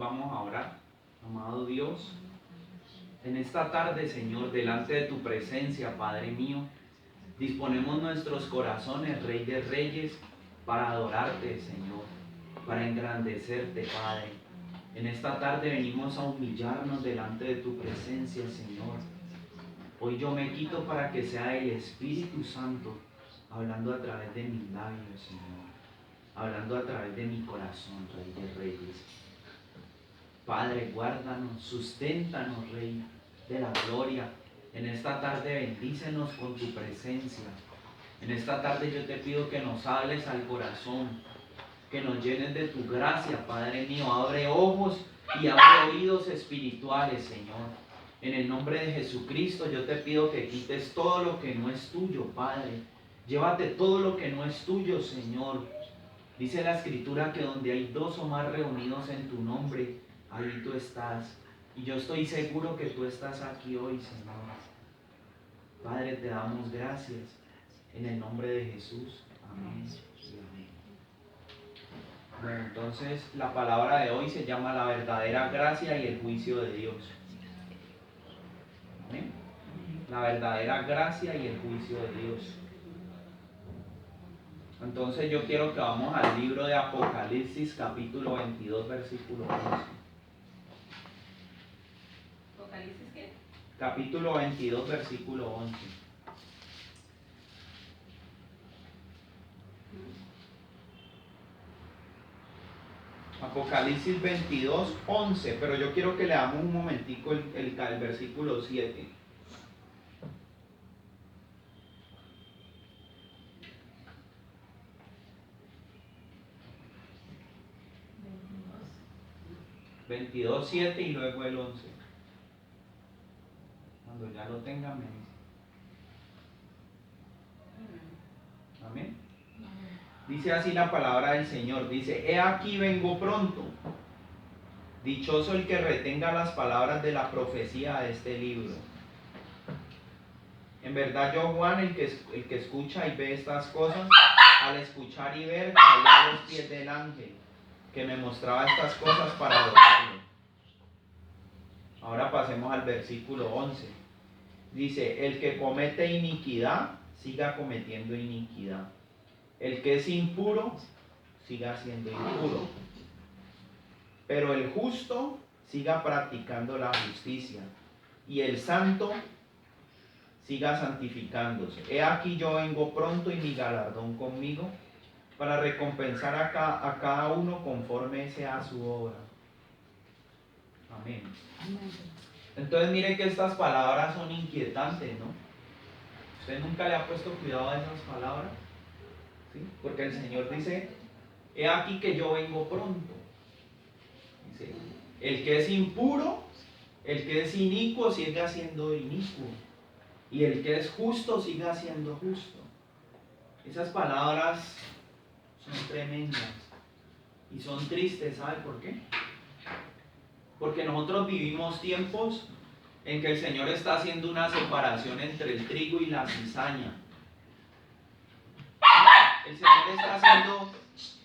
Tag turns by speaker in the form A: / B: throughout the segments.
A: vamos a orar. Amado Dios, en esta tarde, Señor, delante de tu presencia, Padre mío, disponemos nuestros corazones, Rey de Reyes, para adorarte, Señor, para engrandecerte, Padre. En esta tarde venimos a humillarnos delante de tu presencia, Señor. Hoy yo me quito para que sea el Espíritu Santo hablando a través de mis labios, Señor, hablando a través de mi corazón, Rey de Reyes. Padre, guárdanos, susténtanos, Rey de la gloria. En esta tarde bendícenos con tu presencia. En esta tarde yo te pido que nos hables al corazón, que nos llenes de tu gracia, Padre mío. Abre ojos y abre oídos espirituales, Señor. En el nombre de Jesucristo yo te pido que quites todo lo que no es tuyo, Padre. Llévate todo lo que no es tuyo, Señor. Dice la Escritura que donde hay dos o más reunidos en tu nombre, ahí tú estás. Y yo estoy seguro que tú estás aquí hoy, Señor. Padre, te damos gracias en el nombre de Jesús. Amén y amén. Bueno, entonces la palabra de hoy se llama la verdadera gracia y el juicio de Dios. Amén. La verdadera gracia y el juicio de Dios. Entonces yo quiero que vamos al libro de Apocalipsis, capítulo 22, versículo 11.
B: ¿Apocalipsis qué?
A: Capítulo 22, versículo 11. Apocalipsis 22, 11, pero yo quiero que leamos un momentico el versículo 7. Veintidós, 7 y luego el 11. Cuando ya lo tengan me dicen. Amén. Dice así la palabra del Señor. Dice: he aquí vengo pronto. Dichoso el que retenga las palabras de la profecía de este libro. En verdad yo, Juan, el que escucha y ve estas cosas, al escuchar y ver, caí a los pies del ángel que me mostraba estas cosas para adorarlo. Ahora pasemos al versículo 11. Dice: el que comete iniquidad, siga cometiendo iniquidad. El que es impuro, siga siendo impuro. Pero el justo, siga practicando la justicia. Y el santo, siga santificándose. He aquí yo vengo pronto y mi galardón conmigo, para recompensar a cada uno conforme sea su obra. Amén. Entonces mire que estas palabras son inquietantes, ¿no? ¿Usted nunca le ha puesto cuidado a esas palabras? ¿Sí? Porque el Señor dice: he aquí que yo vengo pronto. Dice: el que es impuro, el que es inicuo, siga siendo inicuo. Y el que es justo, siga siendo justo. Esas palabras son tremendas y son tristes. ¿Sabe por qué? Porque nosotros vivimos tiempos en que el Señor está haciendo una separación entre el trigo y la cizaña.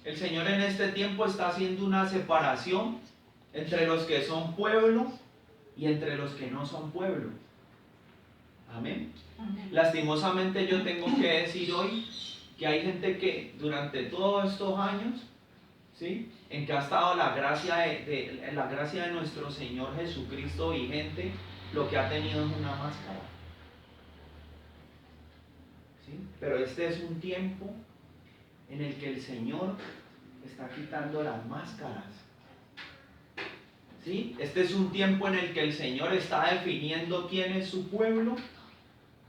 A: El Señor en este tiempo está haciendo una separación entre los que son pueblo y entre los que no son pueblo. Amén. Lastimosamente yo tengo que decir hoy que hay gente que durante todos estos años, ¿sí?, en que ha estado la gracia de nuestro Señor Jesucristo vigente, lo que ha tenido es una máscara. ¿Sí? Pero este es un tiempo en el que el Señor está quitando las máscaras. ¿Sí? Este es un tiempo en el que el Señor está definiendo quién es su pueblo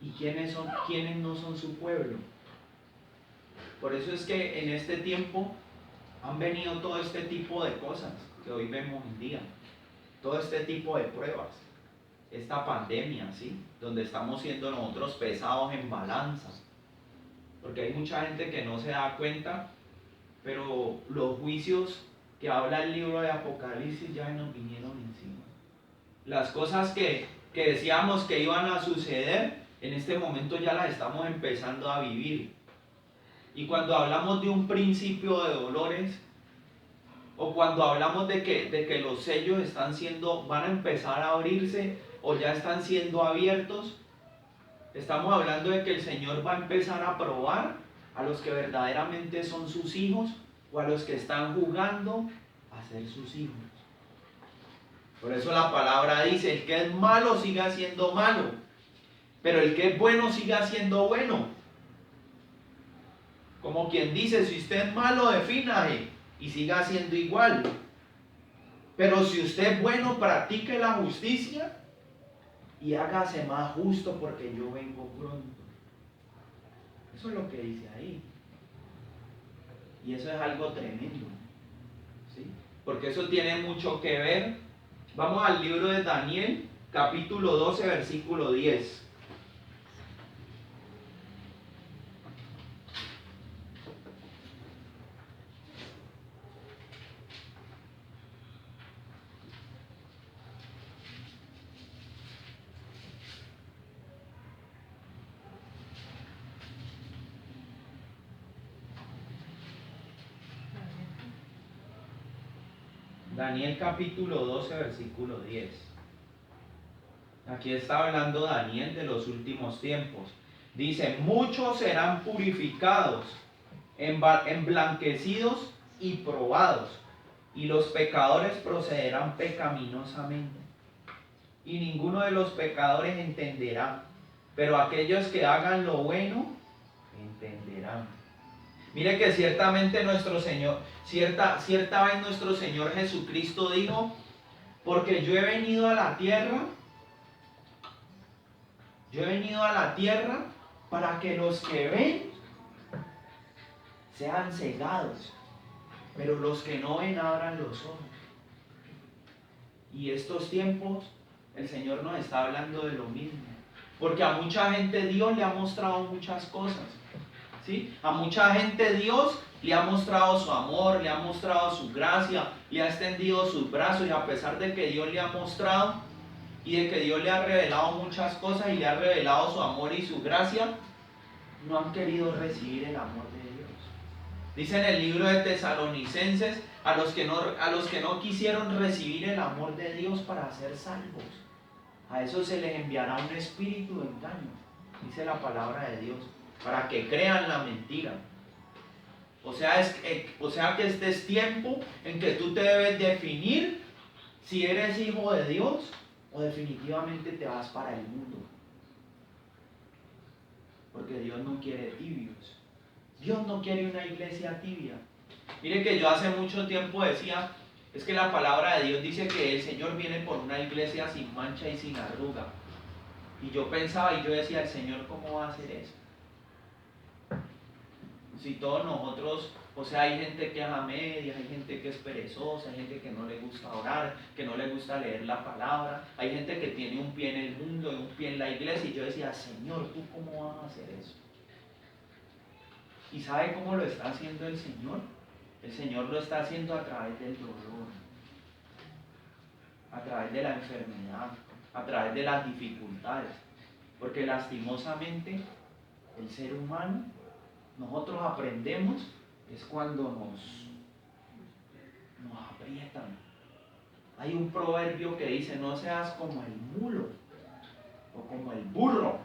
A: y quiénes no son su pueblo. Por eso es que en este tiempo han venido todo este tipo de cosas que hoy vemos en día, todo este tipo de pruebas, esta pandemia, ¿sí?, donde estamos siendo nosotros pesados en balanza, porque hay mucha gente que no se da cuenta, pero los juicios que habla el libro de Apocalipsis ya nos vinieron encima. Las cosas que decíamos que iban a suceder, en este momento ya las estamos empezando a vivir. Y cuando hablamos de un principio de dolores, O cuando hablamos de que los sellos van a empezar a abrirse o ya están siendo abiertos, estamos hablando de que el Señor va a empezar a probar a los que verdaderamente son sus hijos o a los que están jugando a ser sus hijos. Por eso la palabra dice, el que es malo siga siendo malo, pero el que es bueno siga siendo bueno. Como quien dice, si usted es malo, defínase y siga siendo igual. Pero si usted es bueno, practique la justicia y hágase más justo porque yo vengo pronto. Eso es lo que dice ahí. Y eso es algo tremendo, ¿sí? Porque eso tiene mucho que ver. Vamos al libro de Daniel, capítulo 12, versículo 10. Daniel capítulo 12, versículo 10. Aquí está hablando Daniel de los últimos tiempos. Dice, muchos serán purificados, emblanquecidos y probados, y los pecadores procederán pecaminosamente. Y ninguno de los pecadores entenderá, pero aquellos que hagan lo bueno, entenderán. Mire que ciertamente nuestro Señor, cierta vez nuestro Señor Jesucristo dijo, porque yo he venido a la tierra para que los que ven sean cegados, pero los que no ven abran los ojos. Y estos tiempos el Señor nos está hablando de lo mismo, porque a mucha gente Dios le ha mostrado muchas cosas. ¿Sí? A mucha gente Dios le ha mostrado su amor, le ha mostrado su gracia, le ha extendido sus brazos, y a pesar de que Dios le ha mostrado y de que Dios le ha revelado muchas cosas y le ha revelado su amor y su gracia, no han querido recibir el amor de Dios. Dice en el libro de Tesalonicenses, a los que no quisieron recibir el amor de Dios para ser salvos, a esos se les enviará un espíritu de engaño, dice la palabra de Dios, para que crean la mentira. O sea que este es tiempo en que tú te debes definir si eres hijo de Dios o definitivamente te vas para el mundo. Porque Dios no quiere tibios. Dios no quiere una iglesia tibia. Mire que yo hace mucho tiempo decía, es que la palabra de Dios dice que el Señor viene por una iglesia sin mancha y sin arruga. Y yo pensaba y yo decía, el Señor, ¿cómo va a hacer eso? Si todos nosotros, o sea, hay gente que es a medias, hay gente que es perezosa, hay gente que no le gusta orar, que no le gusta leer la palabra, hay gente que tiene un pie en el mundo y un pie en la iglesia, y yo decía, Señor, ¿tú cómo vas a hacer eso? ¿Y sabe cómo lo está haciendo el Señor? El Señor lo está haciendo a través del dolor, a través de la enfermedad, a través de las dificultades, porque lastimosamente el ser humano, nosotros aprendemos es cuando nos aprietan. Hay un proverbio que dice, no seas como el mulo, o como el burro,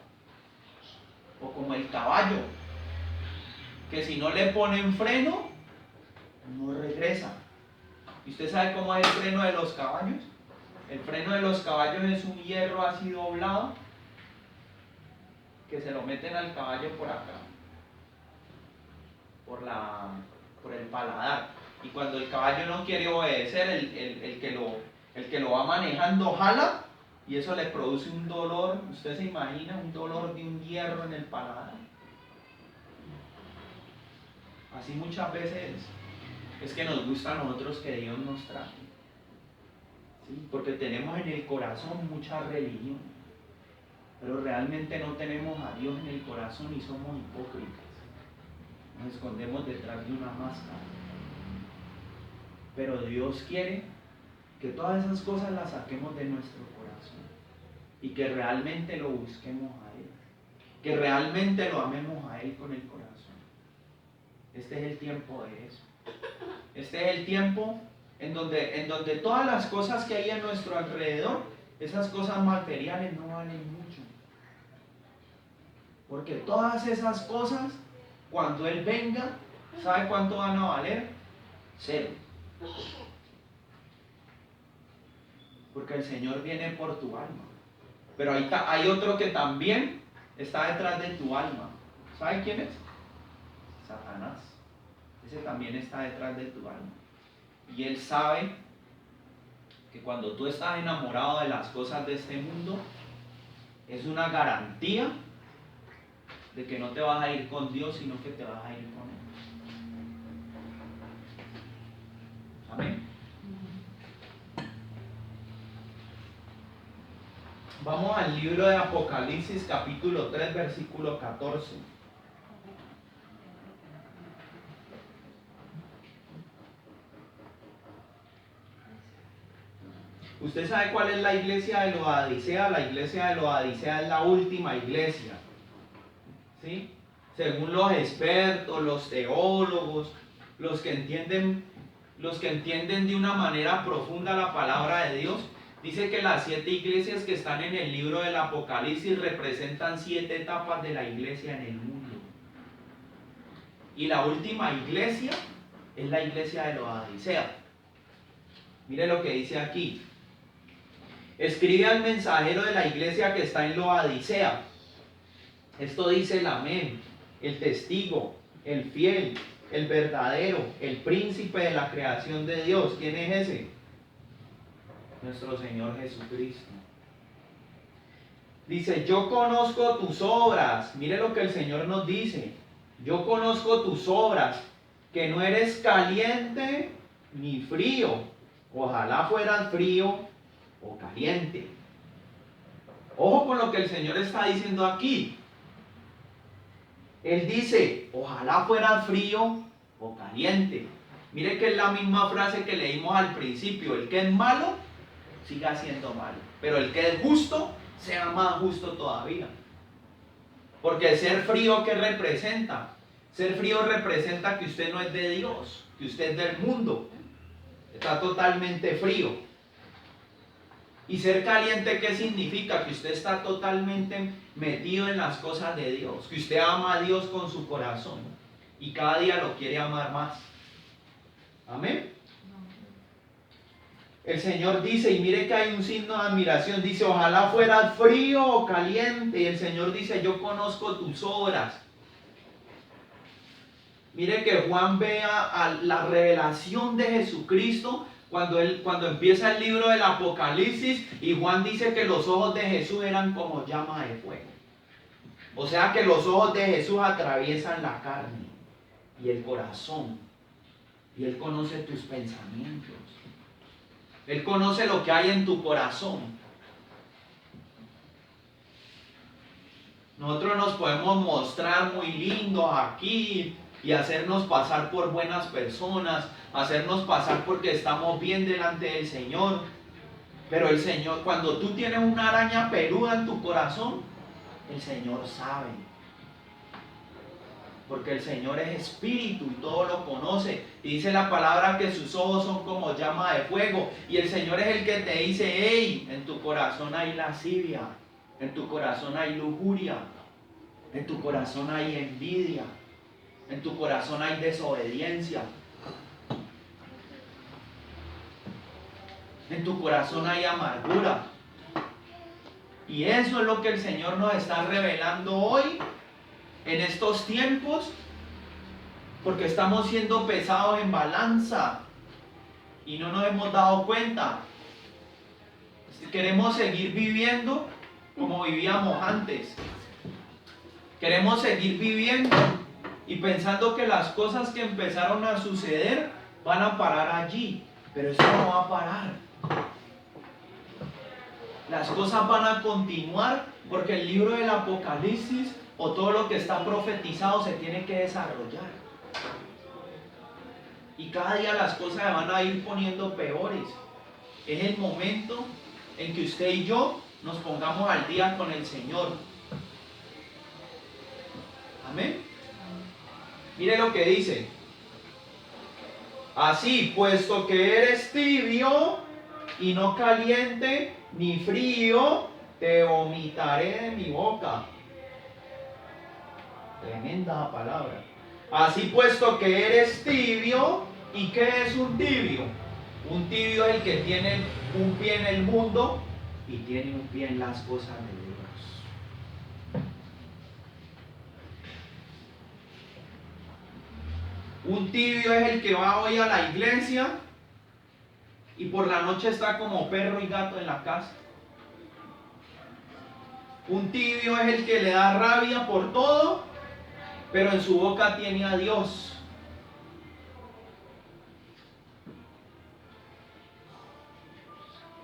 A: o como el caballo, que si no le ponen freno, no regresa. ¿Y usted sabe cómo es el freno de los caballos? El freno de los caballos es un hierro así doblado, que se lo meten al caballo por acá, por el paladar, y cuando el caballo no quiere obedecer, el que lo va manejando jala, y eso le produce un dolor. Usted se imagina un dolor de un hierro en el paladar. Así muchas veces es que nos gusta a nosotros que Dios nos trate, ¿sí? Porque tenemos en el corazón mucha religión, pero realmente no tenemos a Dios en el corazón y somos hipócritas. Nos escondemos detrás de una máscara. Pero Dios quiere que todas esas cosas las saquemos de nuestro corazón y que realmente lo busquemos a Él, que realmente lo amemos a Él con el corazón. Este es el tiempo de eso. Este es el tiempo en donde todas las cosas que hay a nuestro alrededor, esas cosas materiales no valen mucho. Porque todas esas cosas, cuando Él venga, ¿sabe cuánto van a valer? Cero. Porque el Señor viene por tu alma. Pero hay otro que también está detrás de tu alma. ¿Sabe quién es? Satanás. Ese también está detrás de tu alma. Y él sabe que cuando tú estás enamorado de las cosas de este mundo, es una garantía de que no te vas a ir con Dios, sino que te vas a ir con Él. Amén. Vamos al libro de Apocalipsis, capítulo 3, versículo 14. ¿Usted sabe cuál es la iglesia de Laodicea? La iglesia de Laodicea es la última iglesia. ¿Sí? Según los expertos, los teólogos, los que entienden de una manera profunda la palabra de Dios, dice que las 7 iglesias que están en el libro del Apocalipsis representan 7 etapas de la iglesia en el mundo. Y la última iglesia es la iglesia de Laodicea. Mire lo que dice aquí. Escribe al mensajero de la iglesia que está en Laodicea. Esto dice el amén, el testigo, el fiel, el verdadero, el príncipe de la creación de Dios. ¿Quién es ese? Nuestro Señor Jesucristo. Dice, yo conozco tus obras. Mire lo que el Señor nos dice. Yo conozco tus obras, que no eres caliente ni frío. Ojalá fueras frío o caliente. Ojo con lo que el Señor está diciendo aquí. Él dice, ojalá fueras frío o caliente. Mire que es la misma frase que leímos al principio. El que es malo, siga siendo malo. Pero el que es justo, sea más justo todavía. Porque ser frío, ¿qué representa? Ser frío representa que usted no es de Dios, que usted es del mundo. Está totalmente frío. Y ser caliente, ¿qué significa? Que usted está totalmente metido en las cosas de Dios, que usted ama a Dios con su corazón y cada día lo quiere amar más. Amén. El Señor dice, y mire que hay un signo de admiración, dice, ojalá fueras frío o caliente. Y el Señor dice, yo conozco tus obras. Mire que Juan vea a la revelación de Jesucristo cuando empieza el libro del Apocalipsis, y Juan dice que los ojos de Jesús eran como llama de fuego. O sea que los ojos de Jesús atraviesan la carne y el corazón. Y Él conoce tus pensamientos. Él conoce lo que hay en tu corazón. Nosotros nos podemos mostrar muy lindos aquí y hacernos pasar por buenas personas, hacernos pasar porque estamos bien delante del Señor. Pero el Señor, cuando tú tienes una araña peluda en tu corazón, el Señor sabe. Porque el Señor es espíritu y todo lo conoce. Y dice la palabra que sus ojos son como llama de fuego. Y el Señor es el que te dice, hey, en tu corazón hay lascivia, en tu corazón hay lujuria, en tu corazón hay envidia, en tu corazón hay desobediencia, en tu corazón hay amargura. Y eso es lo que el Señor nos está revelando hoy, en estos tiempos, porque estamos siendo pesados en balanza y no nos hemos dado cuenta. Queremos seguir viviendo como vivíamos antes. Queremos seguir viviendo y pensando que las cosas que empezaron a suceder van a parar allí, pero eso no va a parar. Las cosas van a continuar porque el libro del Apocalipsis o todo lo que está profetizado se tiene que desarrollar. Y cada día las cosas se van a ir poniendo peores. Es el momento en que usted y yo nos pongamos al día con el Señor. Amén. Mire lo que dice. Así, puesto que eres tibio y no caliente ni frío, te vomitaré de mi boca. Tremenda palabra. Así, puesto que eres tibio, ¿y qué es un tibio? Un tibio es el que tiene un pie en el mundo y tiene un pie en las cosas de Dios. Un tibio es el que va hoy a la iglesia y por la noche está como perro y gato en la casa. Un tibio es el que le da rabia por todo, pero en su boca tiene a Dios.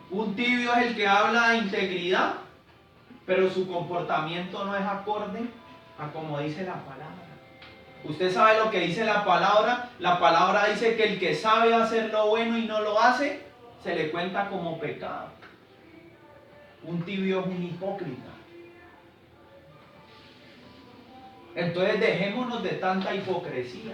A: Un tibio es el que habla de integridad, pero su comportamiento no es acorde a como dice la palabra. ¿Usted sabe lo que dice la palabra? La palabra dice que el que sabe hacer lo bueno y no lo hace, se le cuenta como pecado. Un tibio es un hipócrita. Entonces dejémonos de tanta hipocresía.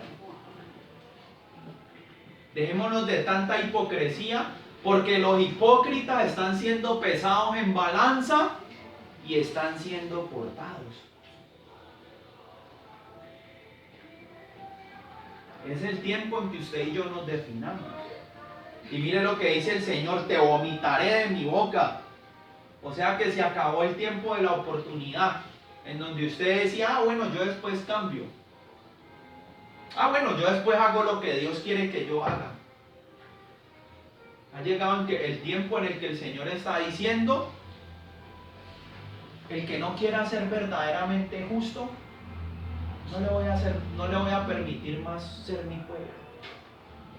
A: Dejémonos de tanta hipocresía, porque los hipócritas están siendo pesados en balanza y están siendo cortados. Es el tiempo en que usted y yo nos definamos. Y mire lo que dice el Señor: te vomitaré de mi boca. O sea que se acabó el tiempo de la oportunidad, en donde usted decía, bueno, yo después cambio. Bueno, yo después hago lo que Dios quiere que yo haga. Ha llegado el tiempo en el que el Señor está diciendo: el que no quiera ser verdaderamente justo, no le voy a permitir más ser mi pueblo,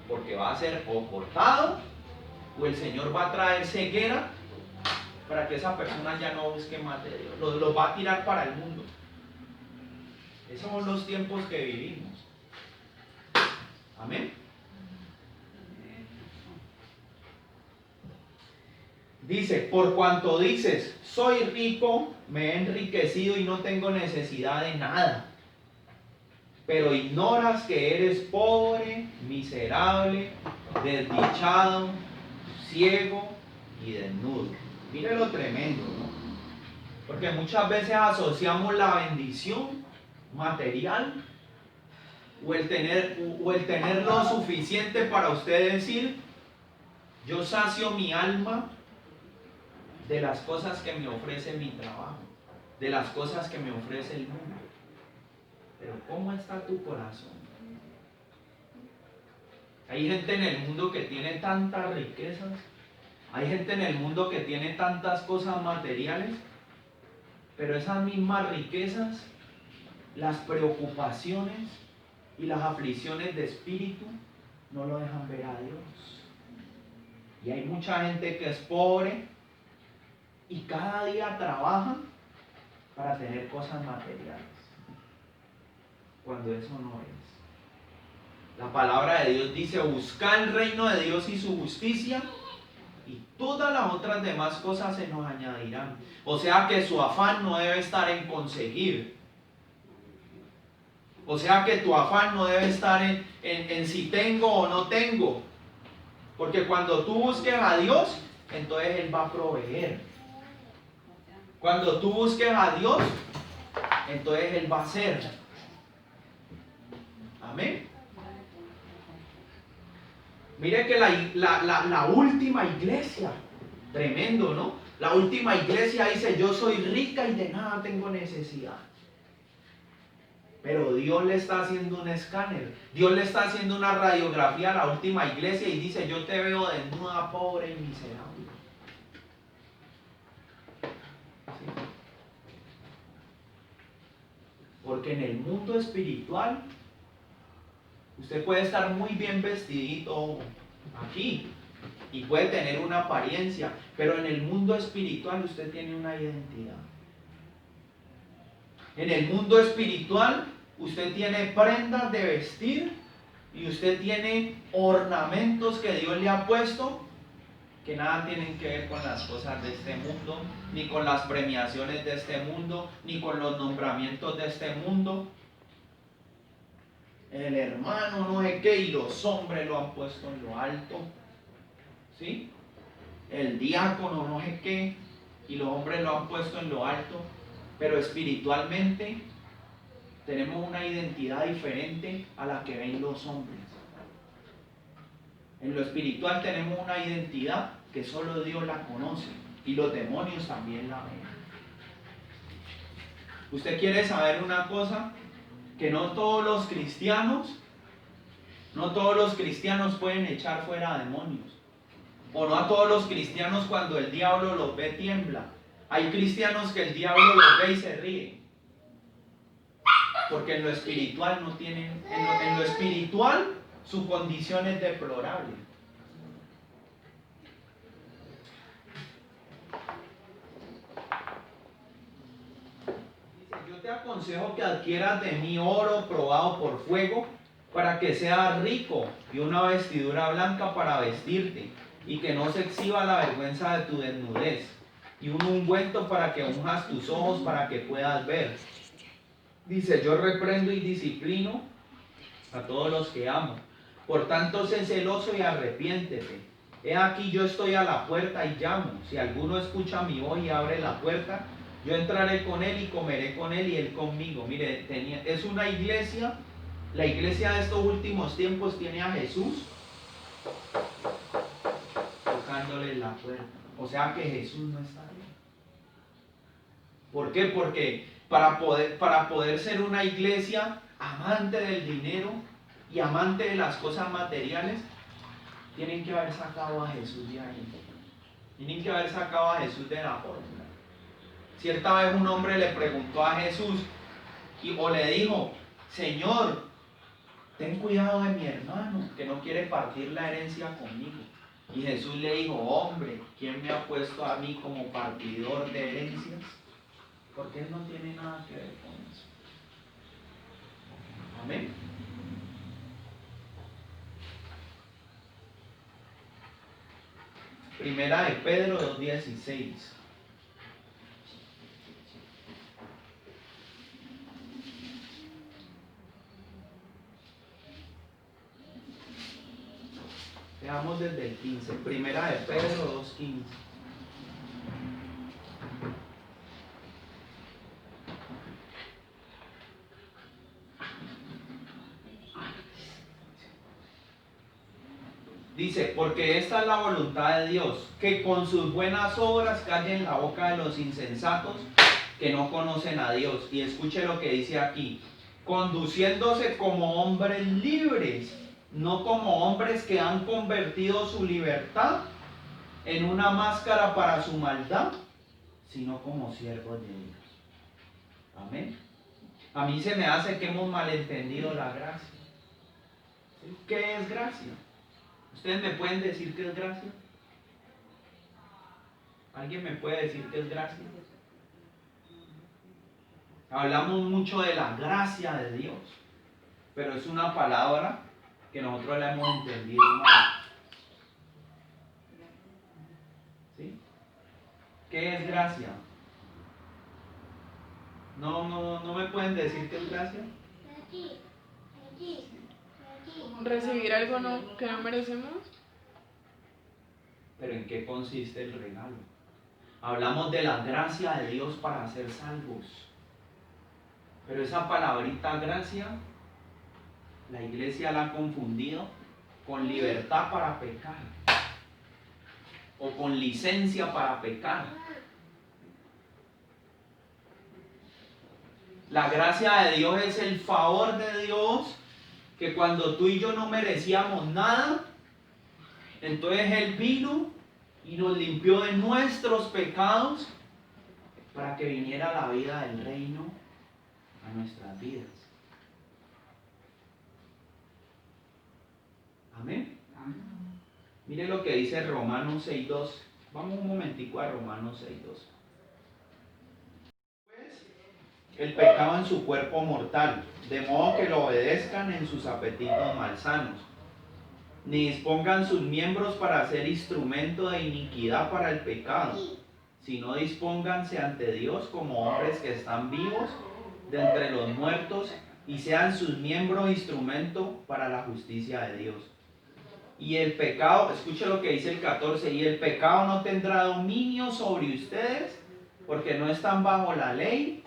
A: porque va a ser o cortado, o el Señor va a traer ceguera para que esa persona ya no busque más de Dios, los va a tirar para el mundo. Esos son los tiempos que vivimos. Amén. Dice: por cuanto dices, soy rico, me he enriquecido y no tengo necesidad de nada, pero ignoras que eres pobre, miserable, desdichado, ciego y desnudo. Mire lo tremendo, ¿no? Porque muchas veces asociamos la bendición material o el tener lo suficiente para usted decir: yo sacio mi alma de las cosas que me ofrece mi trabajo, de las cosas que me ofrece el mundo. Pero ¿cómo está tu corazón? Hay gente en el mundo que tiene tantas riquezas, hay gente en el mundo que tiene tantas cosas materiales, pero esas mismas riquezas, las preocupaciones y las aflicciones de espíritu no lo dejan ver a Dios. Y hay mucha gente que es pobre y cada día trabaja para tener cosas materiales, cuando eso no es. La palabra de Dios dice: buscad el reino de Dios y su justicia, y todas las otras demás cosas se nos añadirán. O sea que su afán no debe estar en conseguir. O sea que tu afán no debe estar en si tengo o no tengo. Porque cuando tú busques a Dios, entonces Él va a proveer. Cuando tú busques a Dios, entonces Él va a hacer. Amén. Mire que la última iglesia, tremendo, ¿no? La última iglesia dice: yo soy rica y de nada tengo necesidad. Pero Dios le está haciendo un escáner, Dios le está haciendo una radiografía a la última iglesia y dice: yo te veo desnuda, pobre y miserable. ¿Sí? Porque en el mundo espiritual usted puede estar muy bien vestidito aquí y puede tener una apariencia, pero en el mundo espiritual usted tiene una identidad. En el mundo espiritual usted tiene prendas de vestir y usted tiene ornamentos que Dios le ha puesto que nada tienen que ver con las cosas de este mundo, ni con las premiaciones de este mundo, ni con los nombramientos de este mundo. el hermano no sé qué, y los hombres lo han puesto en lo alto, ¿sí? El diácono no sé qué, y los hombres lo han puesto en lo alto, pero espiritualmente tenemos una identidad diferente a la que ven los hombres. En lo espiritual tenemos una identidad que solo Dios la conoce, y los demonios también la ven. ¿Usted quiere saber una cosa? Que no todos los cristianos pueden echar fuera a demonios. O no a todos los cristianos cuando el diablo los ve tiembla. Hay cristianos que el diablo los ve y se ríe. Porque en lo espiritual no tienen, en lo espiritual su condición es deplorable. Dice, yo te aconsejo que adquieras de mí oro probado por fuego, para que seas rico, y una vestidura blanca para vestirte, y que no se exhiba la vergüenza de tu desnudez, y un ungüento para que unjas tus ojos para que puedas ver. Dice, yo reprendo y disciplino a todos los que amo. Por tanto, sé celoso y arrepiéntete. He aquí, yo estoy a la puerta y llamo. Si alguno escucha mi voz y abre la puerta, yo entraré con él y comeré con él y él conmigo. Mire, es una iglesia. La iglesia de estos últimos tiempos tiene a Jesús tocándole la puerta. O sea que Jesús no está ahí. ¿Por qué? Porque para poder ser una iglesia amante del dinero y amante de las cosas materiales, tienen que haber sacado a Jesús de ahí. Tienen que haber sacado a Jesús de la fórmula. Cierta vez un hombre le preguntó a Jesús o le dijo, Señor, ten cuidado de mi hermano que no quiere partir la herencia conmigo. Y Jesús le dijo, hombre, ¿quién me ha puesto a mí como partidor de herencias? Porque él no tiene nada que ver con eso. Amén. Primera de Pedro 2:16. Veamos desde el 15. Primera de Pedro 2:15. Dice, porque esta es la voluntad de Dios, que con sus buenas obras callen la boca de los insensatos que no conocen a Dios. Y escuche lo que dice aquí, conduciéndose como hombres libres, no como hombres que han convertido su libertad en una máscara para su maldad, sino como siervos de Dios. Amén. A mí se me hace que hemos malentendido la gracia. ¿Sí? ¿Qué es gracia? ¿Ustedes me pueden decir qué es gracia? ¿Alguien me puede decir qué es gracia? Hablamos mucho de la gracia de Dios, pero es una palabra que nosotros la hemos entendido mal. ¿Sí? ¿Qué es gracia? No me pueden decir qué es gracia.
C: Recibir algo que no merecemos.
A: Pero ¿en qué consiste el regalo? Hablamos de la gracia de Dios para ser salvos. Pero esa palabrita gracia, la iglesia la ha confundido con libertad para pecar. O con licencia para pecar. La gracia de Dios es el favor de Dios, que cuando tú y yo no merecíamos nada, entonces Él vino y nos limpió de nuestros pecados para que viniera la vida del reino a nuestras vidas. Amén. Mire lo que dice Romanos 6:2. Vamos un momentico a Romanos 6:2. El pecado en su cuerpo mortal, de modo que lo obedezcan en sus apetitos malsanos, ni dispongan sus miembros para ser instrumento de iniquidad para el pecado, sino dispónganse ante Dios como hombres que están vivos de entre los muertos y sean sus miembros instrumento para la justicia de Dios. Y el pecado, escuche lo que dice el 14, y el pecado no tendrá dominio sobre ustedes, porque no están bajo la ley,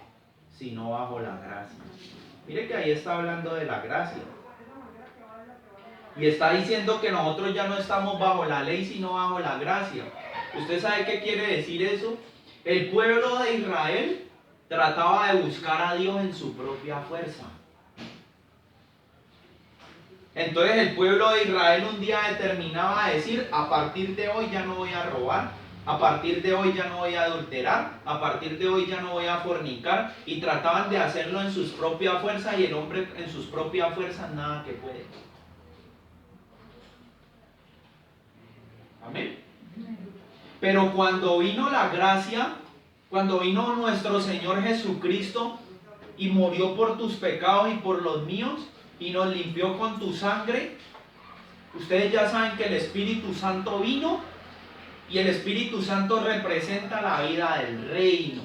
A: sino bajo la gracia. Mire que ahí está hablando de la gracia. Y está diciendo que nosotros ya no estamos bajo la ley, sino bajo la gracia. ¿Usted sabe qué quiere decir eso? El pueblo de Israel trataba de buscar a Dios en su propia fuerza. Entonces el pueblo de Israel un día determinaba a decir, a partir de hoy ya no voy a robar, a partir de hoy ya no voy a adulterar, a partir de hoy ya no voy a fornicar, y trataban de hacerlo en sus propias fuerzas, y el hombre en sus propias fuerzas nada que puede. Amén. Pero cuando vino la gracia, cuando vino nuestro Señor Jesucristo y murió por tus pecados y por los míos, y nos limpió con tu sangre, ustedes ya saben que el Espíritu Santo vino, y el Espíritu Santo representa la vida del reino.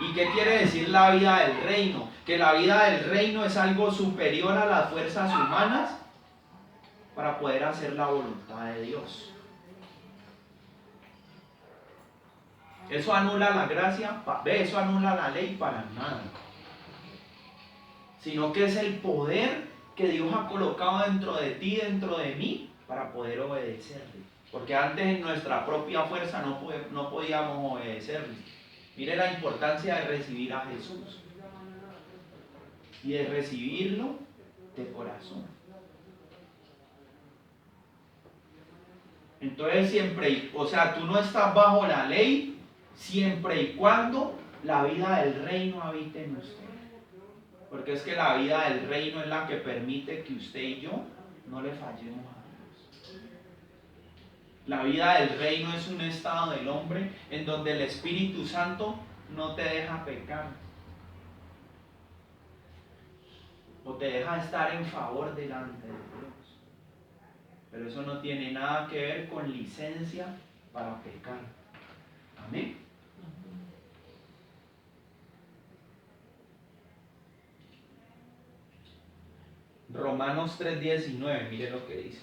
A: ¿Y qué quiere decir la vida del reino? Que la vida del reino es algo superior a las fuerzas humanas para poder hacer la voluntad de Dios. Eso anula la gracia, eso anula la ley para nada. Sino que es el poder que Dios ha colocado dentro de ti, dentro de mí, para poder obedecerle. Porque antes en nuestra propia fuerza no podíamos obedecerle. Mire la importancia de recibir a Jesús. Y de recibirlo de corazón. Entonces tú no estás bajo la ley, siempre y cuando la vida del reino habite en usted. Porque es que la vida del reino es la que permite que usted y yo no le fallemos a Dios. La vida del reino es un estado del hombre en donde el Espíritu Santo no te deja pecar. O te deja estar en favor delante de Dios. Pero eso no tiene nada que ver con licencia para pecar. Amén. Romanos 3:19, mire lo que dice.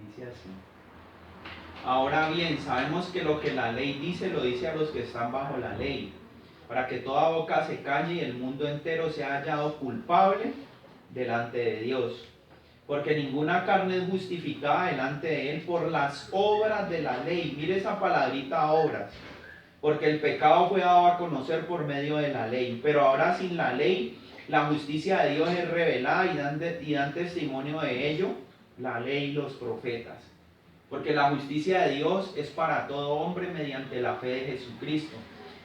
A: Dice así. Ahora bien, sabemos que lo que la ley dice, lo dice a los que están bajo la ley, para que toda boca se calle y el mundo entero sea hallado culpable delante de Dios. Porque ninguna carne es justificada delante de Él por las obras de la ley. Mire esa palabrita, obras. Porque el pecado fue dado a conocer por medio de la ley. Pero ahora sin la ley, la justicia de Dios es revelada y dan testimonio de ello la ley y los profetas. Porque la justicia de Dios es para todo hombre mediante la fe de Jesucristo.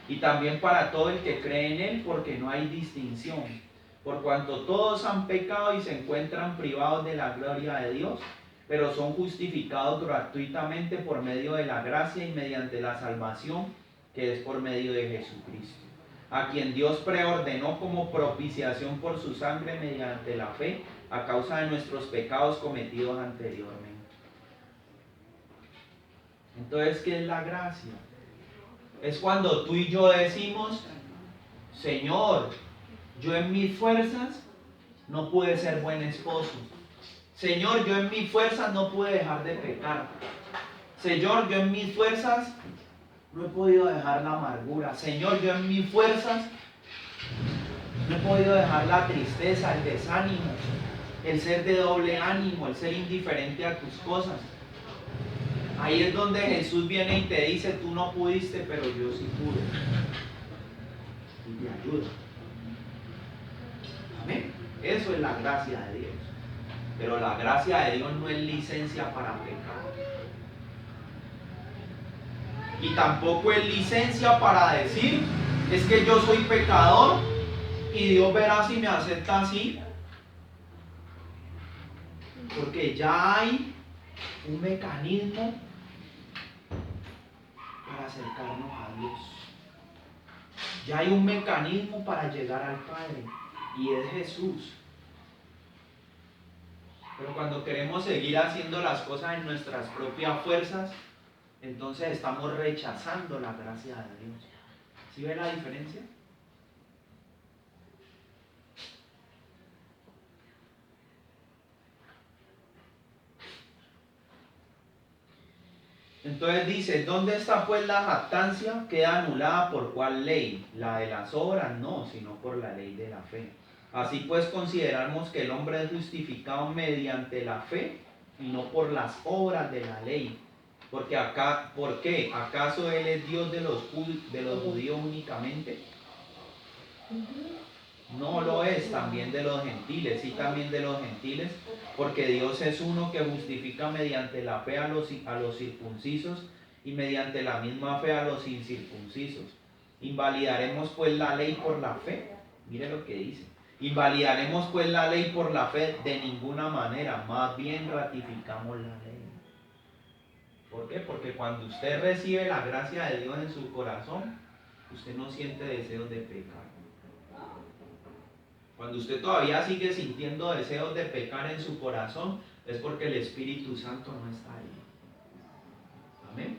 A: Y también para todo el que cree en Él, porque no hay distinción. Por cuanto todos han pecado y se encuentran privados de la gloria de Dios, pero son justificados gratuitamente por medio de la gracia y mediante la salvación que es por medio de Jesucristo, a quien Dios preordenó como propiciación por su sangre mediante la fe, a causa de nuestros pecados cometidos anteriormente. Entonces, ¿qué es la gracia? Es cuando tú y yo decimos, Señor, yo en mis fuerzas no pude ser buen esposo. Señor, yo en mis fuerzas no pude dejar de pecar. Señor, yo en mis fuerzas no he podido dejar la amargura. Señor, yo en mis fuerzas no he podido dejar la tristeza, el desánimo, el ser de doble ánimo, el ser indiferente a tus cosas. Ahí es donde Jesús viene y te dice, tú no pudiste, pero yo sí pude. Y te ayuda. Amén. Eso es la gracia de Dios. Pero la gracia de Dios no es licencia para pecar. Y tampoco es licencia para decir, es que yo soy pecador y Dios verá si me acepta así. Porque ya hay un mecanismo acercarnos a Dios. Ya hay un mecanismo para llegar al Padre y es Jesús. Pero cuando queremos seguir haciendo las cosas en nuestras propias fuerzas, entonces estamos rechazando la gracia de Dios. ¿Sí ve la diferencia? Entonces dice, ¿dónde está pues la jactancia? Queda anulada ¿por cuál ley? La de las obras, no, sino por la ley de la fe. Así pues consideramos que el hombre es justificado mediante la fe y no por las obras de la ley. ¿Por qué? ¿Acaso él es Dios de los judíos únicamente? No lo es, también de los gentiles, sí, también de los gentiles, porque Dios es uno que justifica mediante la fe a los circuncisos y mediante la misma fe a los incircuncisos. ¿Invalidaremos pues la ley por la fe? Mire lo que dice. ¿Invalidaremos pues la ley por la fe? De ninguna manera, más bien ratificamos la ley. ¿Por qué? Porque cuando usted recibe la gracia de Dios en su corazón, usted no siente deseos de pecar. Cuando usted todavía sigue sintiendo deseos de pecar en su corazón, es porque el Espíritu Santo no está ahí. Amén.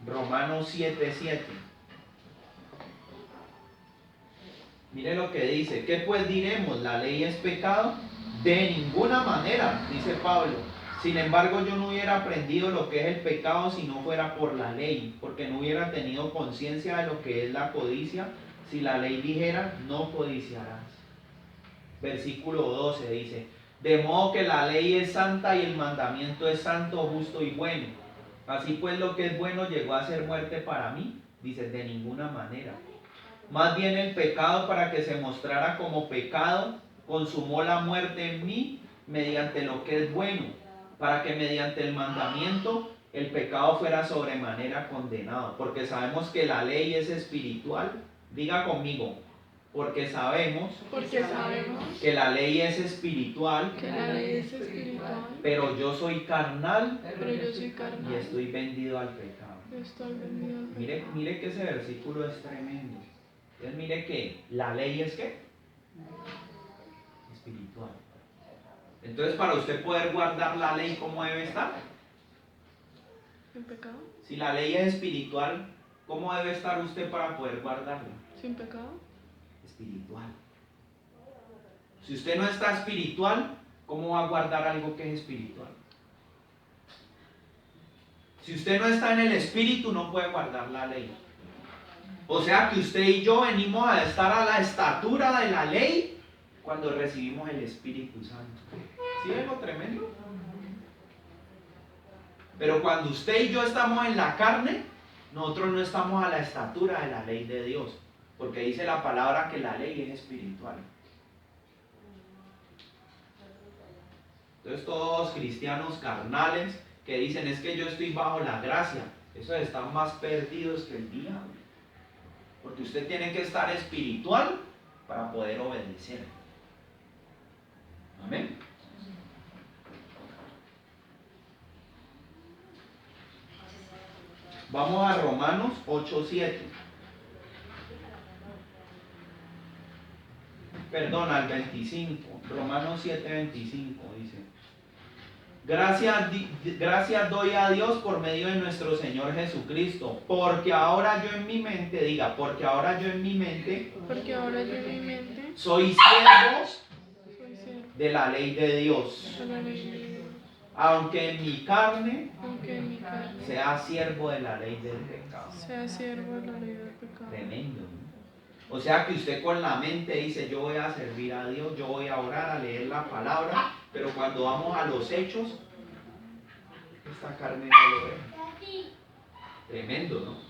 A: Romanos 7:7. Mire lo que dice. ¿Qué pues diremos? ¿La ley es pecado? De ninguna manera, dice Pablo. Sin embargo, yo no hubiera aprendido lo que es el pecado si no fuera por la ley, porque no hubiera tenido conciencia de lo que es la codicia si la ley dijera, no codiciarás. Versículo 12 dice, de modo que la ley es santa y el mandamiento es santo, justo y bueno. Así pues lo que es bueno llegó a ser muerte para mí, dice, de ninguna manera. Más bien el pecado, para que se mostrara como pecado, consumó la muerte en mí mediante lo que es bueno, para que mediante el mandamiento el pecado fuera sobremanera condenado. Porque sabemos que la ley es espiritual. Diga conmigo, porque sabemos que la ley es espiritual, pero yo soy carnal, y estoy vendido al pecado. Mire que ese versículo es tremendo. Entonces mire que la ley es ¿qué? Espiritual. Entonces, para usted poder guardar la ley, ¿cómo debe estar?
C: ¿En pecado?
A: Si la ley es espiritual, ¿cómo debe estar usted para poder guardarla?
C: ¿Sin pecado?
A: Espiritual. Si usted no está espiritual, ¿cómo va a guardar algo que es espiritual? Si usted no está en el espíritu, no puede guardar la ley. O sea que usted y yo venimos a estar a la estatura de la ley cuando recibimos el Espíritu Santo. ¿Sí es lo tremendo? Pero cuando usted y yo estamos en la carne, nosotros no estamos a la estatura de la ley de Dios, porque dice la palabra que la ley es espiritual. Entonces todos los cristianos carnales que dicen es que yo estoy bajo la gracia, esos están más perdidos que el diablo, porque usted tiene que estar espiritual para poder obedecer. Amén. Vamos a Romanos 8:7. Perdón, al 25. Romanos 7:25 dice: Gracias doy a Dios por medio de nuestro Señor Jesucristo, porque ahora yo en mi mente, diga, porque ahora yo en mi mente soy siervo de la ley de Dios, aunque en mi carne sea siervo de la ley del pecado. Tremendo, ¿no? O sea que usted con la mente dice, yo voy a servir a Dios, yo voy a orar, a leer la palabra, pero cuando vamos a los hechos, esta carne no lo ve. Tremendo, ¿no?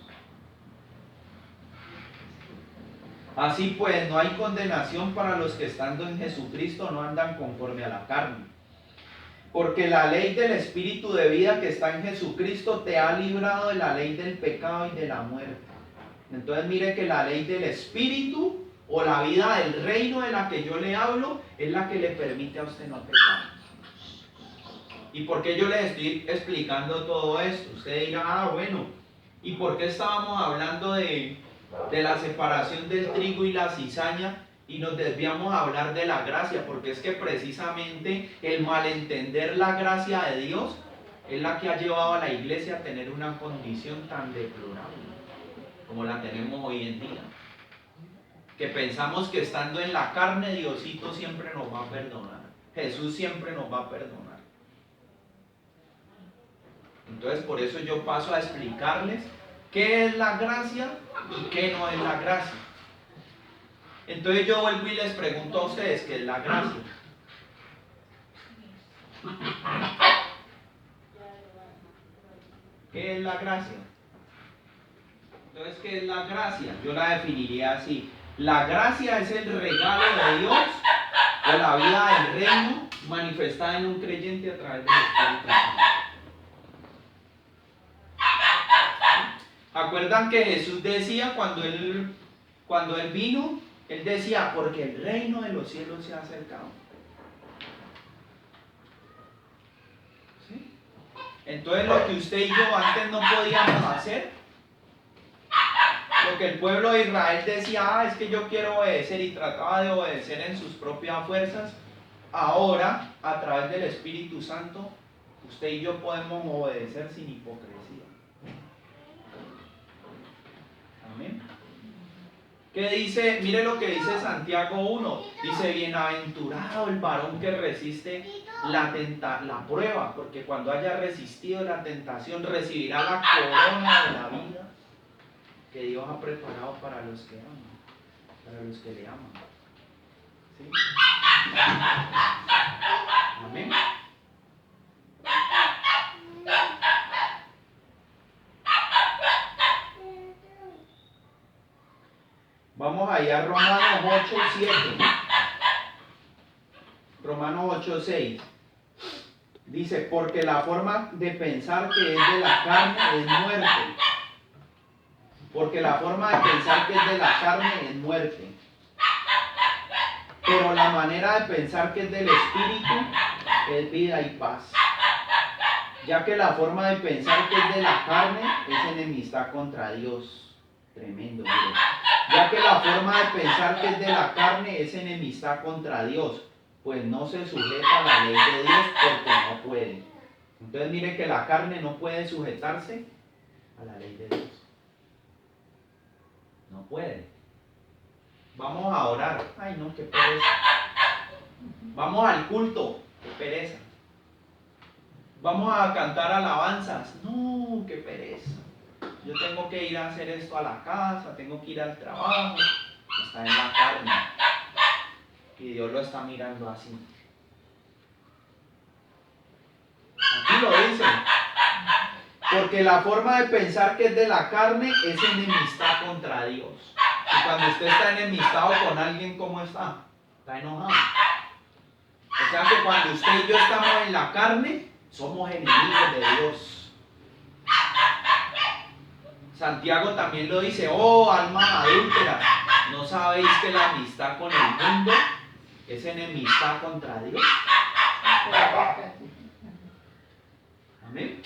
A: Así pues, no hay condenación para los que estando en Jesucristo no andan conforme a la carne. Porque la ley del Espíritu de vida que está en Jesucristo te ha librado de la ley del pecado y de la muerte. Entonces mire que la ley del Espíritu o la vida del reino de la que yo le hablo es la que le permite a usted no pecar. ¿Y por qué yo les estoy explicando todo esto? Usted dirá, ah, bueno, ¿y por qué estábamos hablando de la separación del trigo y la cizaña y nos desviamos a hablar de la gracia? Porque es que precisamente el malentender la gracia de Dios es la que ha llevado a la iglesia a tener una condición tan deplorable como la tenemos hoy en día. Que pensamos que estando en la carne, Diosito siempre nos va a perdonar. Jesús siempre nos va a perdonar. Entonces por eso yo paso a explicarles qué es la gracia y qué no es la gracia. Entonces yo vuelvo y les pregunto a ustedes qué es la gracia. ¿Qué es la gracia? Entonces, ¿qué es la gracia? Yo la definiría así. La gracia es el regalo de Dios o la vida del reino manifestada en un creyente a través del Espíritu Santo. ¿Acuerdan que Jesús decía cuando él vino? Él decía, porque el reino de los cielos se ha acercado. ¿Sí? Entonces lo que usted y yo antes no podíamos hacer, lo que el pueblo de Israel decía, es que yo quiero obedecer y trataba de obedecer en sus propias fuerzas, ahora a través del Espíritu Santo, usted y yo podemos obedecer sin hipocresía. Amén. ¿Qué dice? Mire lo que dice Santiago 1. Dice, bienaventurado el varón que resiste la prueba, porque cuando haya resistido la tentación recibirá la corona de la vida que Dios ha preparado para los que aman, para los que le aman. ¿Sí? Amén. Vamos allá a Romanos 8:7. Romanos 8:6. Dice, porque la forma de pensar que es de la carne es muerte. Porque la forma de pensar que es de la carne es muerte. Pero la manera de pensar que es del Espíritu es vida y paz. Ya que la forma de pensar que es de la carne es enemistad contra Dios. Tremendo, mire. Ya que la forma de pensar que es de la carne es enemistad contra Dios, pues no se sujeta a la ley de Dios porque no puede. Entonces mire que la carne no puede sujetarse a la ley de Dios. No puede. Vamos a orar. Ay no, qué pereza. Vamos al culto. Qué pereza. Vamos a cantar alabanzas. No, qué pereza. Yo tengo que ir a hacer esto a la casa, tengo que ir al trabajo. Está en la carne. Y Dios lo está mirando así. Aquí lo dice. Porque la forma de pensar que es de la carne es enemistad contra Dios. Y cuando usted está enemistado con alguien, ¿cómo está? Está enojado. O sea que cuando usted y yo estamos en la carne, somos enemigos de Dios. Santiago también lo dice, oh almas adúlteras, ¿no sabéis que la amistad con el mundo es enemistad contra Dios? Amén.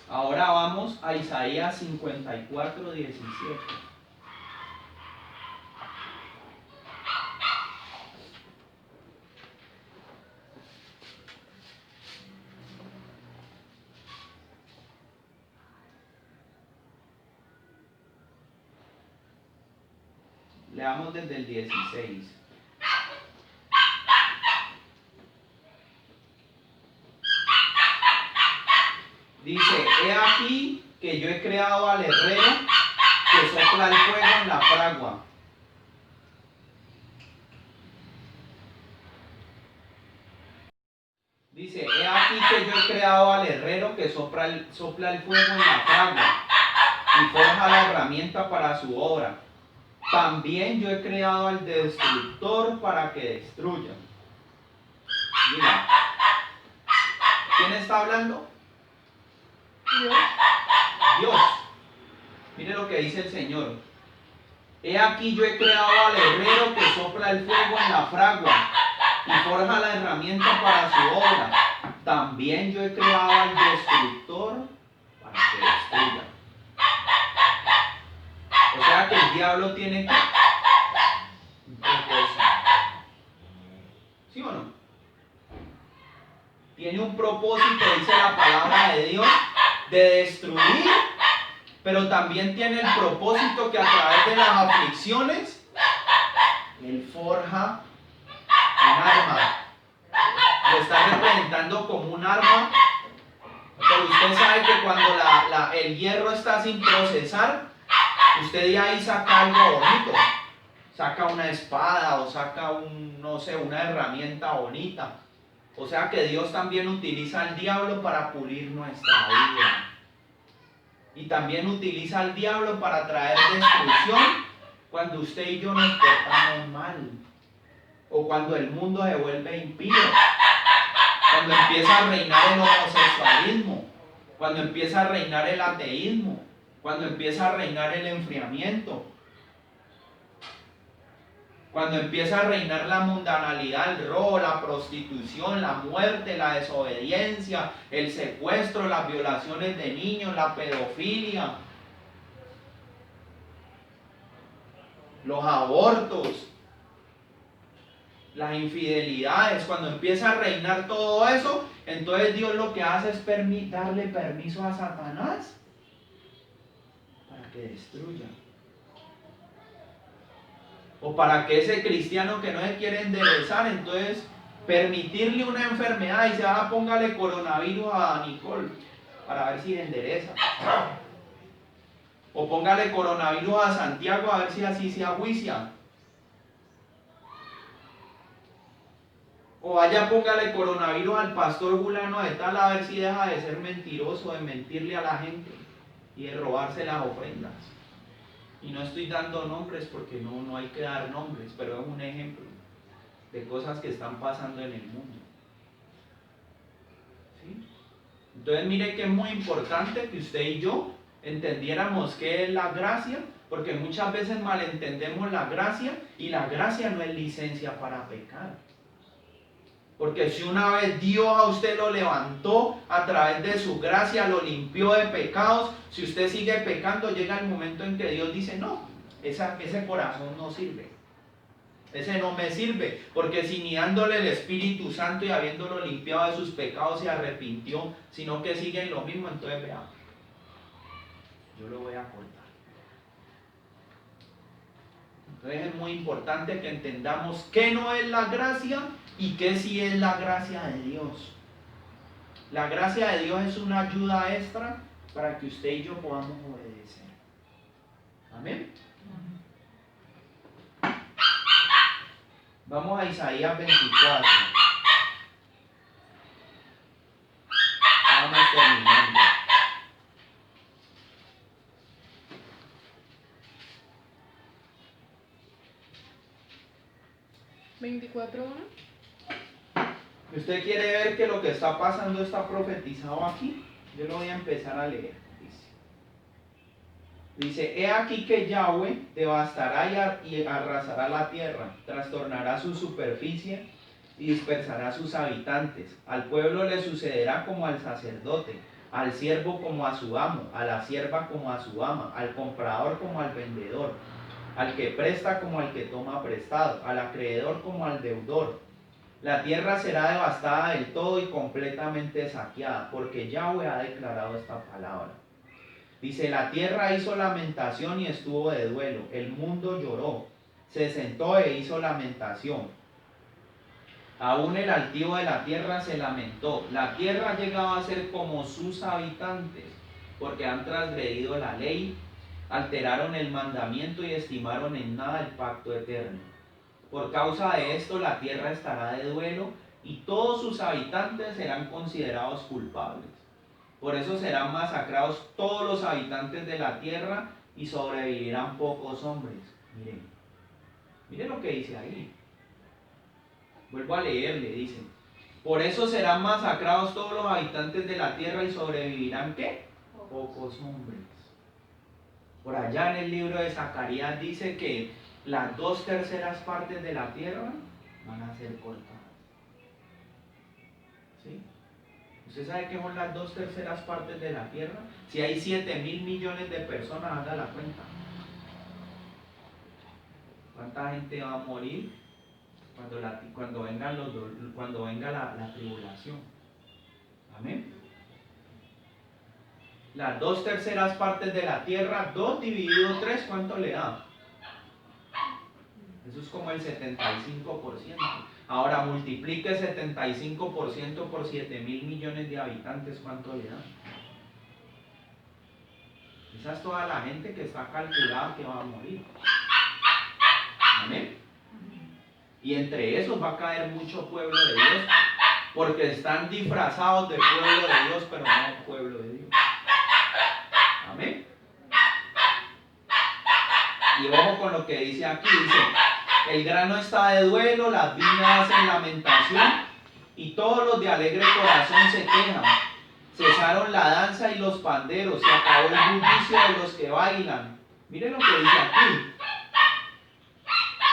A: Ahora vamos a Isaías 54:17. Leamos desde el 16. Dice, he aquí que yo he creado al herrero que sopla el fuego en la fragua. Dice, he aquí que yo he creado al herrero que sopla el fuego en la fragua y forja la herramienta para su obra. También yo he creado al destructor para que destruya. Mira, ¿quién está hablando?
C: Dios.
A: Dios. Mire lo que dice el Señor. He aquí yo he creado al herrero que sopla el fuego en la fragua y forja la herramienta para su obra. También yo he creado al destructor para que destruya. O sea que el diablo tiene que un propósito. ¿Sí o no? Tiene un propósito, dice la palabra de Dios, de destruir, pero también tiene el propósito que a través de las aflicciones Él forja un arma. Lo está representando como un arma, pero usted sabe que cuando el hierro está sin procesar, usted de ahí saca algo bonito, saca una espada o saca no sé, una herramienta bonita. O sea que Dios también utiliza al diablo para pulir nuestra vida. Y también utiliza al diablo para traer destrucción cuando usted y yo nos portamos mal. O cuando el mundo se vuelve impío. Cuando empieza a reinar el homosexualismo. Cuando empieza a reinar el ateísmo. Cuando empieza a reinar el enfriamiento. Cuando empieza a reinar la mundanalidad, el robo, la prostitución, la muerte, la desobediencia, el secuestro, las violaciones de niños, la pedofilia, los abortos, las infidelidades, cuando empieza a reinar todo eso, entonces Dios lo que hace es darle permiso a Satanás para que destruya. O para que ese cristiano que no se quiere enderezar, entonces permitirle una enfermedad y se va, póngale coronavirus a Nicole para ver si endereza. O póngale coronavirus a Santiago a ver si así se ajuicia. O vaya, póngale coronavirus al pastor fulano de tal a ver si deja de ser mentiroso, de mentirle a la gente y de robarse las ofrendas. Y no estoy dando nombres porque no hay que dar nombres, pero es un ejemplo de cosas que están pasando en el mundo. ¿Sí? Entonces mire que es muy importante que usted y yo entendiéramos qué es la gracia, porque muchas veces malentendemos la gracia y la gracia no es licencia para pecar. Porque si una vez Dios a usted lo levantó a través de su gracia, lo limpió de pecados, si usted sigue pecando, llega el momento en que Dios dice, no, ese corazón no sirve. Ese no me sirve, porque si ni dándole el Espíritu Santo y habiéndolo limpiado de sus pecados se arrepintió, sino que sigue en lo mismo, entonces vea, yo lo voy a cortar. Entonces es muy importante que entendamos qué no es la gracia y qué sí es la gracia de Dios. La gracia de Dios es una ayuda extra para que usted y yo podamos obedecer. Amén. Vamos a Isaías 24. Vamos terminando.
C: ¿24:1?
A: ¿Usted quiere ver que lo que está pasando está profetizado aquí? Yo lo voy a empezar a leer. Dice, he aquí que Yahweh devastará y arrasará la tierra, trastornará su superficie y dispersará a sus habitantes. Al pueblo le sucederá como al sacerdote, al siervo como a su amo, a la sierva como a su ama, al comprador como al vendedor, al que presta como al que toma prestado, al acreedor como al deudor. La tierra será devastada del todo y completamente saqueada, porque Yahweh ha declarado esta palabra. Dice, la tierra hizo lamentación y estuvo de duelo, el mundo lloró, se sentó e hizo lamentación. Aún el altivo de la tierra se lamentó. La tierra ha llegado a ser como sus habitantes, porque han transgredido la ley, alteraron el mandamiento y estimaron en nada el pacto eterno. Por causa de esto la tierra estará de duelo y todos sus habitantes serán considerados culpables. Por eso serán masacrados todos los habitantes de la tierra y sobrevivirán pocos hombres. Miren lo que dice ahí. Vuelvo a leerle, dice. Por eso serán masacrados todos los habitantes de la tierra y sobrevivirán, ¿qué? Pocos hombres. Por allá en el libro de Zacarías dice que las 2/3 partes de la tierra van a ser cortadas. ¿Sí? ¿Usted sabe qué son las 2/3 partes de la tierra? Si hay 7.000 millones de personas, haga la cuenta. ¿Cuánta gente va a morir cuando venga la tribulación? Amén. Las 2/3 partes de la tierra, 2 dividido 3, ¿cuánto le da? Eso es como el 75%. Ahora multiplique 75% por 7.000 millones de habitantes, ¿cuánto le da? Esa es toda la gente que está calculada que va a morir. Amén. Y entre esos va a caer mucho pueblo de Dios, porque están disfrazados de pueblo de Dios, pero no pueblo de Dios. Amén. Y ojo con lo que dice aquí, dice, el grano está de duelo, las viñas hacen lamentación, y todos los de alegre corazón se quejan. Cesaron la danza y los panderos, se acabó el bullicio de los que bailan. Mire lo que dice aquí.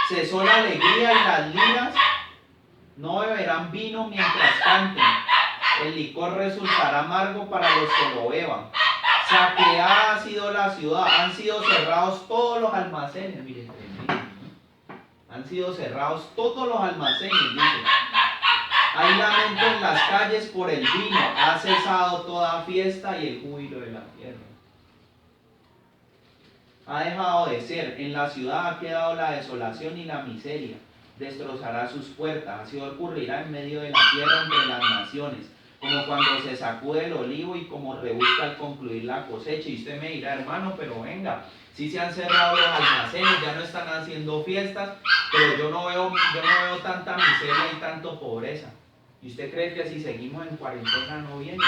A: Cesó la alegría y las liras no beberán vino mientras canten. El licor resultará amargo para los que lo beban. Saqueada ha sido la ciudad, han sido cerrados todos los almacenes. Miren, tremendo, ¿no? Han sido cerrados todos los almacenes, dice. Hay lamento en las calles por el vino, ha cesado toda fiesta y el júbilo de la tierra. Ha dejado de ser, en la ciudad ha quedado la desolación y la miseria. Destrozará sus puertas, así ocurrirá en medio de la tierra entre las naciones, como cuando se sacude el olivo y como rebusca al concluir la cosecha. Y usted me dirá, hermano, pero venga, si se han cerrado los almacenes, ya no están haciendo fiestas, pero yo no veo tanta miseria y tanto pobreza. ¿Y usted cree que si seguimos en cuarentena no viene? No.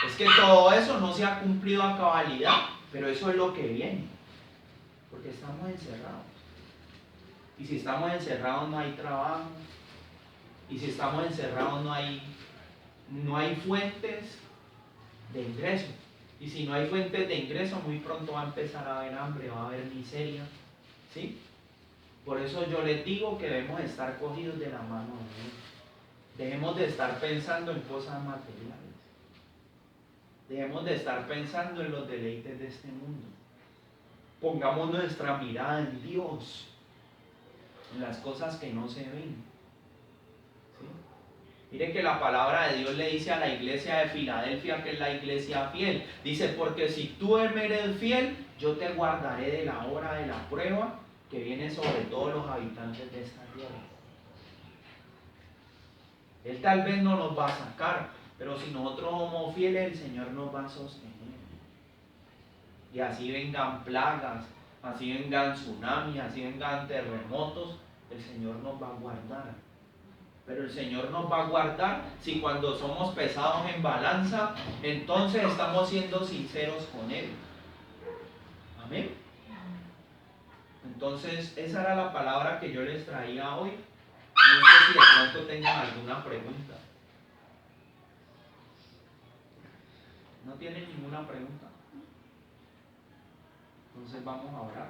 A: Es que todo eso no se ha cumplido a cabalidad, pero eso es lo que viene, porque estamos encerrados. Y si estamos encerrados no hay trabajo, y si estamos encerrados no hay fuentes de ingreso. Y si no hay fuentes de ingreso, muy pronto va a empezar a haber hambre, va a haber miseria, ¿sí? Por eso yo les digo que debemos estar cogidos de la mano de Dios. Dejemos de estar pensando en cosas materiales. Dejemos de estar pensando en los deleites de este mundo. Pongamos nuestra mirada en Dios, en las cosas que no se ven. ¿Sí? Mire que la palabra de Dios le dice a la iglesia de Filadelfia, que es la iglesia fiel. Dice, porque si tú eres fiel, yo te guardaré de la hora de la prueba que viene sobre todos los habitantes de esta tierra. Él tal vez no nos va a sacar, pero si nosotros somos fieles, el Señor nos va a sostener. Y así vengan plagas, así vengan tsunamis, así vengan terremotos, el Señor nos va a guardar. Pero el Señor nos va a guardar si cuando somos pesados en balanza, entonces estamos siendo sinceros con Él. Amén. Entonces, esa era la palabra que yo les traía hoy. No sé si de pronto tengan alguna pregunta. ¿No tienen ninguna pregunta? Entonces vamos a orar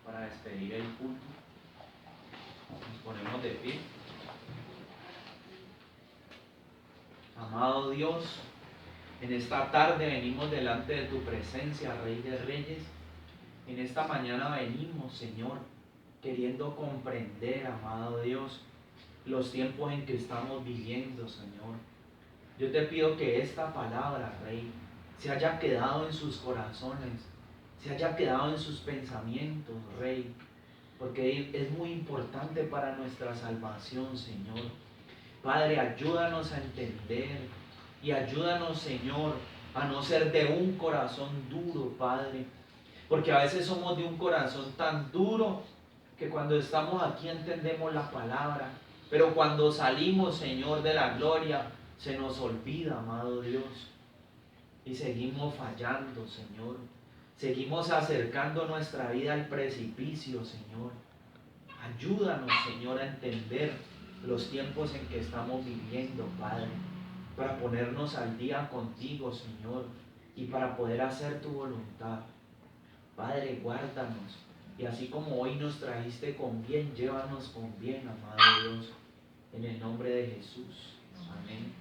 A: para despedir el culto. Nos ponemos de pie. Amado Dios, en esta tarde venimos delante de tu presencia, Rey de Reyes. En esta mañana venimos, Señor, queriendo comprender, amado Dios, los tiempos en que estamos viviendo, Señor. Yo te pido que esta palabra, Rey, se haya quedado en sus corazones, se haya quedado en sus pensamientos, Rey, porque es muy importante para nuestra salvación, Señor. Padre, ayúdanos a entender y ayúdanos, Señor, a no ser de un corazón duro, Padre, porque a veces somos de un corazón tan duro que cuando estamos aquí entendemos la palabra, pero cuando salimos, Señor, de la gloria, se nos olvida, amado Dios, y seguimos fallando, Señor. Seguimos acercando nuestra vida al precipicio, Señor. Ayúdanos, Señor, a entender los tiempos en que estamos viviendo, Padre, para ponernos al día contigo, Señor, y para poder hacer tu voluntad. Padre, guárdanos, y así como hoy nos trajiste con bien, llévanos con bien, amado Dios, en el nombre de Jesús. Amén.